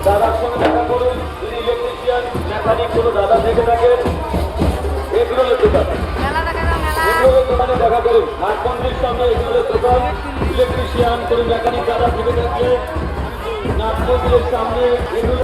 দাদার সঙ্গে দেখা করুন, যিনি ইলেকট্রিশিয়ান মেকানিক কোনো দাদা থেকে থাকেন, এগুলোর দোকানে দেখা করুন। হাট মন্দির সামনে এগুলোর দোকান, ইলেকট্রিশিয়ান কোনো মেকানিক দাদা থেকে থাকলে নাট মন্দিরের সামনে এগুলো